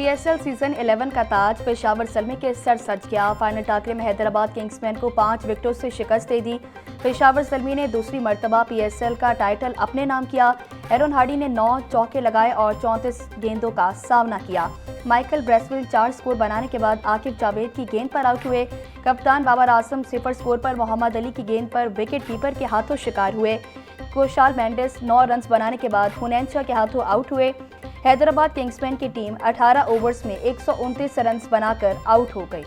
PSL season 11 का ताज पेशावर ज़ल्मी के sir सज गया। फाइनल टाकरे में हैदराबाद किंग्समैन को 5 विकेटों से शिकस्त दे दी। पेशावर ज़ल्मी ने दूसरी मर्तबा पीएसएल का टाइटल अपने नाम किया। एरन हार्डी ने 9 चौके लगाए और 34 गेंदों का सामना किया। माइकल ब्रेसवेल 4 स्कोर बनाने के बाद आकिब जावेद की गेंद पर आउट हुए। कप्तान बाबर आजम 0 स्कोर पर मोहम्मद अली की गेंद पर विकेट कीपर के हाथों शिकार हुए। कुशाल मेंडिस 9 रन बनाने के बाद हुनैन शाह के हाथों आउट हुए। हैदराबाद किंग्समैन की टीम 18 ओवर्स में 129 रन बनाकर आउट हो गई।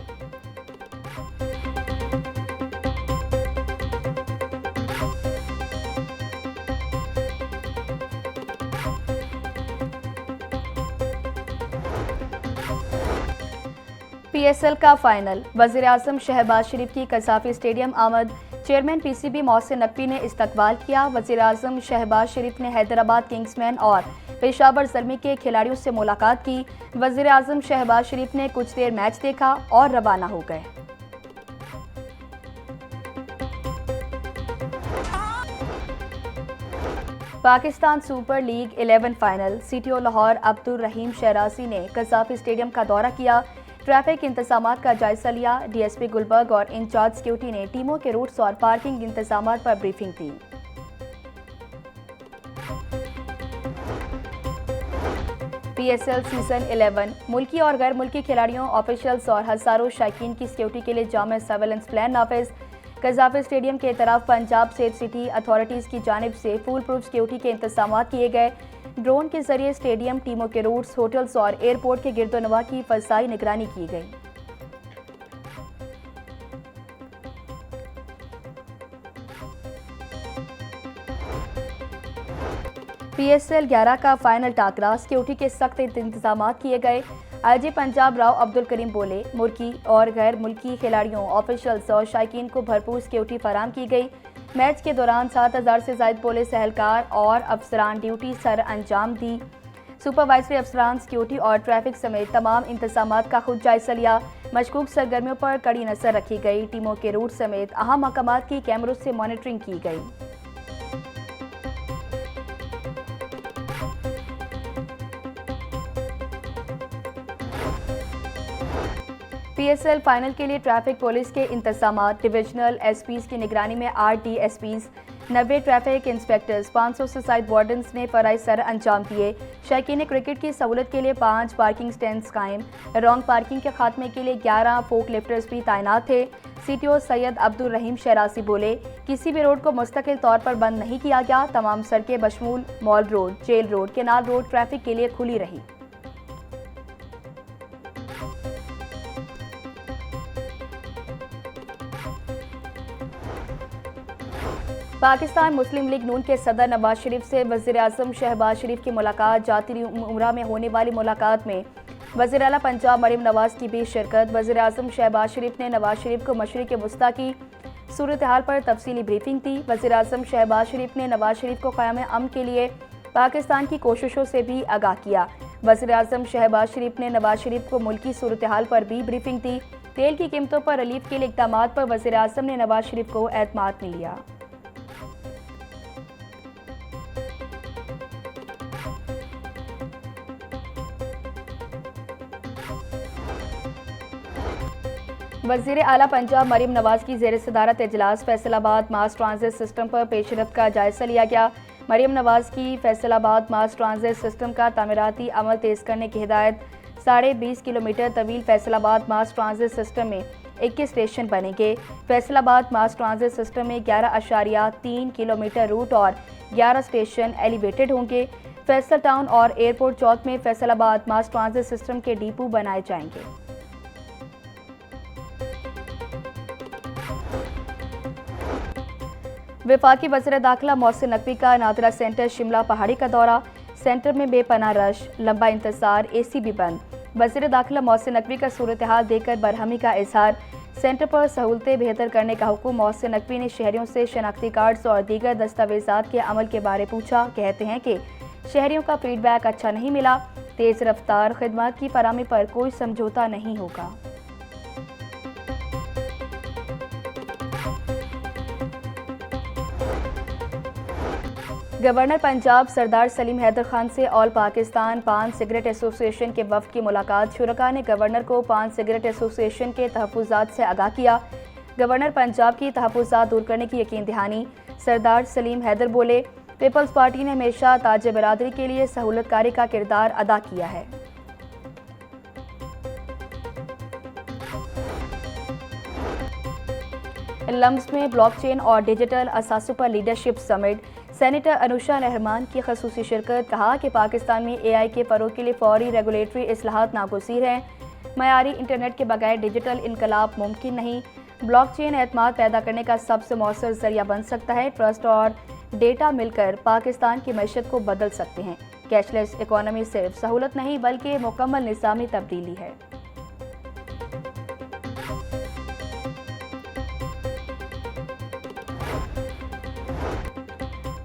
पीएसएल का फाइनल, वज़ीर-ए-आज़म शहबाज शरीफ की कसाफी स्टेडियम आमद। चेयरमैन पीसीबी मोहसिन नकवी ने इस्तकबाल किया। वज़ीर-ए-आज़म शहबाज शरीफ ने हैदराबाद किंग्समैन और पेशावर ज़ल्मी के खिलाड़ियों से मुलाकात की। वज़ीर-ए-आज़म शहबाज शरीफ ने कुछ देर मैच देखा और रवाना हो गए। Pakistan super league 11 final, CTO Lahore Abdul Rahim शहराजी ने कसाफी स्टेडियम का दौरा किया। ट्रैफिक इंतजामात का जायजा लिया। डीएसपी गुलबर्ग और इंचार्ज सिक्योरिटी ने टीमों के रूट्स और पार्किंग इंतजामात पर ब्रीफिंग दी। पीएसएल सीजन 11, मुल्की और गैर मुल्की खिलाड़ियों, ऑफिशियल्स और हजारों शायकीन की सिक्योरिटी के लिए जाम सर्वेलेंस प्लान नाफिज। कसाफी स्टेडियम के तरफ पंजाब सेफ सिटी अथॉरिटीज़ की जानिब से फुल प्रूफ सिक्योरिटी के इंतजाम किए गए। ड्रोन के जरिए स्टेडियम, टीमों के रूट्स, होटल्स और एयरपोर्ट के गिरदोनवा की फसाई निगरानी की गई। पीएसएल 11 का फाइनल टाकरा, सिक्योरिटी के सख्त इंतजाम किए गए। आईजी पंजाब राव अब्दुल करीम बोले, मुल्की और गैर मुल्की खिलाड़ियों, ऑफिशियल्स और शायकीन को भरपूर सिक्योरिटी फराम की गई। मैच के दौरान 7000 से ज़ायद पुलिस एहलकार और अफसरान ड्यूटी सर अंजाम दी। सुपरवाइजरी अफसरान सिक्योरिटी और ट्रैफिक समेत तमाम इंतजामात का खुद जायजा लिया। मशकूक सरगर्मियों पर कड़ी नजर रखी गई। टीमों के रूट समेत अहम मकामात की कैमरों से मॉनिटरिंग की गई। पीएसएल फाइनल के लिए ट्रैफिक पुलिस के इंतजामात, डिविजनल एसपीज की निगरानी में आरटीएसपीज, 90 ट्रैफिक इंस्पेक्टर्स, 500 से ज़ायद वार्डन्स ने फराई सर अंजाम दिए। शायकीन क्रिकेट की सहूलत के लिए 5 पार्किंग स्टैंड्स कायम। रॉन्ग पार्किंग के खात्मे के लिए 11 फोक लिफ्टर्स भी तैनात थे। सीटीओ सैयद अब्दुल रहीम शहराजी बोले, किसी भी रोड को मुस्तकिल तौर पर बंद नहीं किया गया। तमाम सड़कें बशमूल mall road, jail road, canal road traffic के लिए खुली रही। पाकिस्तान मुस्लिम लीग नून के सदर नवाज शरीफ से वज़ीर-ए-आज़म शहबाज शरीफ की मुलाकात। जाती उम्रा में होने वाली मुलाकात में वज़ीर आला पंजाब मरीम नवाज की भी शिरकत। वज़ीर-ए-आज़म शहबाज शरीफ ने नवाज शरीफ को मशरिक़ वस्ता की सूरत हाल पर तफसीली ब्रीफिंग दी। वज़ीर-ए-आज़म शहबाज शरीफ ने नवाज शरीफ को क़याम अमन के लिए पाकिस्तान की कोशिशों से भी आगाह किया। वज़ीर-ए-आज़म शहबाज शरीफ ने नवाज शरीफ को मुल्की सूरत हाल पर भी ब्रीफिंग दी। तेल की कीमतों पर रिलीफ के लिए इक़दामात पर वज़ीर-ए-आज़म ने नवाज शरीफ को एतमाद में लिया। वज़ीर आला पंजाब मरीम नवाज की ज़ेर सदारत इजलास, फैसलाबाद मास ट्रांजिट सिस्टम पर पेशरफ्त का जायजा लिया गया। मरीम नवाज की फैसलाबाद मास ट्रांजिट सिस्टम का तामीराती अमल तेज़ करने की हिदायत। 20.5 किलोमीटर तवील फैसलाबाद मास ट्रांजिट सिस्टम में 21 स्टेशन बनेंगे। फैसलाबाद मास ट्रांजिट सिस्टम में 11.3 किलोमीटर रूट और 11 स्टेशन एलिवेटेड होंगे। फैसल टाउन और एयरपोर्ट चौक में फैसलाबाद मास ट्रांजिट सिस्टम के डिपो बनाए जाएंगे। वफाकी वज़ीर दाखिला मोहसिन नकवी का नादरा सेंटर शिमला पहाड़ी का दौरा। सेंटर में बेपनाह रश, लंबा इंतजार, एसी भी बंद। वज़ीर दाखिला मोहसिन नकवी का सूरत हाल देखकर बरहमी का इजहार। सेंटर पर सहूलतें बेहतर करने का हुक्म। मोहसिन नकवी ने शहरियों से शनाख्ती कार्ड्स और दीगर दस्तावेजात के अमल के बारे पूछा। कहते हैं कि शहरियों का फीडबैक अच्छा नहीं मिला। तेज़ रफ्तार खिदमत की फराहमी पर कोई समझौता नहीं होगा। गवर्नर पंजाब सरदार सलीम हैदर खान से ऑल पाकिस्तान पान सिगरेट एसोसिएशन के वफ़द की मुलाकात। शुरका ने गवर्नर को पान सिगरेट एसोसिएशन के तहफ़्फ़ुज़ात से आगाह किया। गवर्नर पंजाब की तहफ़्फ़ुज़ात दूर करने की यकीन दहानी। सरदार सलीम हैदर बोले, पीपल्स पार्टी ने हमेशा ताज बरादरी के लिए सहूलतकारी का किरदार अदा किया है। लम्स में ब्लॉकचेन और डिजिटल असासों पर leadership summit. Senator Anusha Rahman की खसूसी शिरकत। कहा कि पाकिस्तान में AI के फ़रोग़ के लिए फौरी रेगुलेटरी इस्लाहात नागुज़ीर हैं। मयारी इंटरनेट के बगैर डिजिटल इनकलाब मुमकिन नहीं। ब्लॉकचेन एतमाद पैदा करने का सबसे मौसर ज़रिया बन सकता है। ट्रस्ट और डेटा मिलकर पाकिस्तान की मैशत को बदल सकते हैं। कैशलेस इकॉनमी सिर्फ सहूलत नहीं बल्कि मुकम्मल निज़ामी तब्दीली है।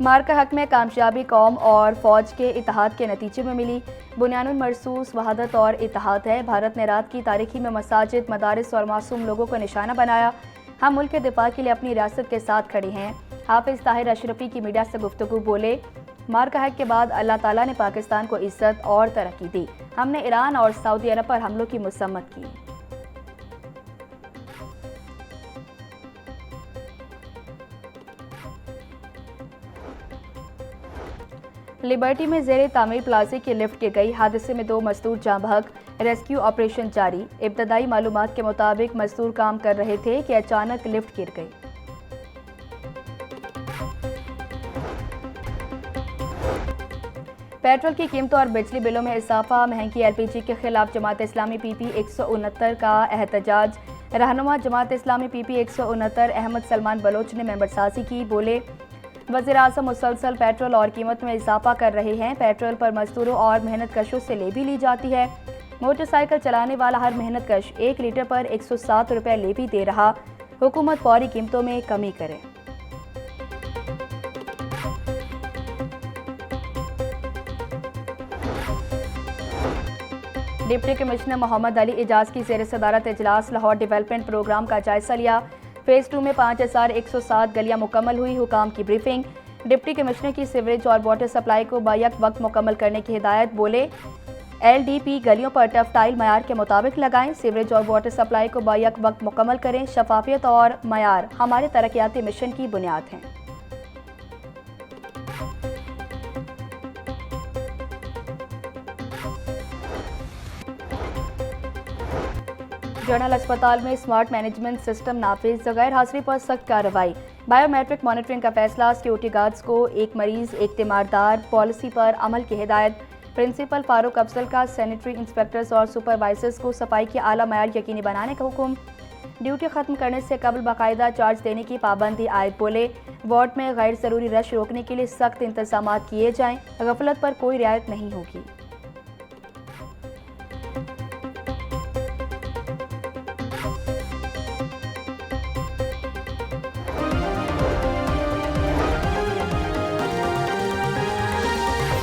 मार्का हक में कामयाबी कौम और फौज के इत्तेहाद के नतीजे में मिली। बुनियानुल मरसूस वहादत और इत्तेहाद है। भारत ने रात की तारीखी में मसाजिद, मदारिस और मासूम लोगों को निशाना बनाया। हम मुल्क के दिफा के लिए अपनी रियासत के साथ खड़े हैं। हाफिज ताहिर अशरफी की मीडिया से गुफ्तगू बोले, मार्का हक के बाद अल्लाह ताला ने पाकिस्तान को इज्जत और तरक्की दी। हमने ईरान और सऊदी अरब पर हमलों की मसम्मत की। लिबर्टी में ज़ेरे तामीर प्लाजे की लिफ्ट गिर गई। हादसे में 2 मजदूर जाँ बहक। रेस्क्यू ऑपरेशन जारी। इब्तदाई मालूमात के मुताबिक मजदूर काम कर रहे थे कि अचानक लिफ्ट गिर गई। पेट्रोल की कीमतों और बिजली बिलों में इजाफा। महंगी LPG के खिलाफ जमात इस्लामी PP 169 का एहतजाज। रहनुमा जमात इस्लामी PP 169 अहमद सलमान बलोच ने मेंबरसाजी की। बोले, वज़ीर-ए-आज़म मुसलसल पेट्रोल और कीमत में इजाफा कर रहे हैं। पेट्रोल पर मजदूरों और मेहनत कशों से ले भी ली जाती है। मोटरसाइकिल चलाने वाला हर मेहनत कश 1 लीटर पर 107 रुपये ले भी दे रहा। हुकूमत फौरी कीमतों में कमी करे। डिप्टी कमिश्नर मोहम्मद अली एजाज की ज़ेर सदारत इजलास लाहौर डेवलपमेंट प्रोग्राम का जायजा लिया। फेज़ 2 में 5107 गलियां मुकम्मल हुई। हुकाम की ब्रीफिंग। डिप्टी कमिश्नर की सीवरेज और वाटर सप्लाई को बायक वक्त मुकम्मल करने की हिदायत। बोले, LDP गलियों पर टफ टाइल मयार के मुताबिक लगाएं। सीवरेज और वाटर सप्लाई को बायक वक्त मुकम्मल करें। शफाफियत और मयार हमारे तरक्याती मिशन की बुनियाद हैं। जनरल अस्पताल में स्मार्ट मैनेजमेंट सिस्टम नाफिज। गैर हाजिरी पर सख्त कार्रवाई। बायोमेट्रिक मॉनिटरिंग का फैसला। सिक्योरिटी गार्ड्स को एक मरीज एक तीमारदार पॉलिसी पर अमल की हिदायत। प्रिंसिपल फारूक अफजल का सैनिटरी इंस्पेक्टर्स और सुपरवाइजर्स को सफाई के आला मयार यकीनी बनाने का हुक्म। ड्यूटी खत्म करने से कबल बाकायदा चार्ज देने की पाबंदी आयद। बोले, वार्ड में गैर ज़रूरी रश रोकने के लिए सख्त इंतजाम किए जाएं। गफलत पर कोई रियायत नहीं होगी।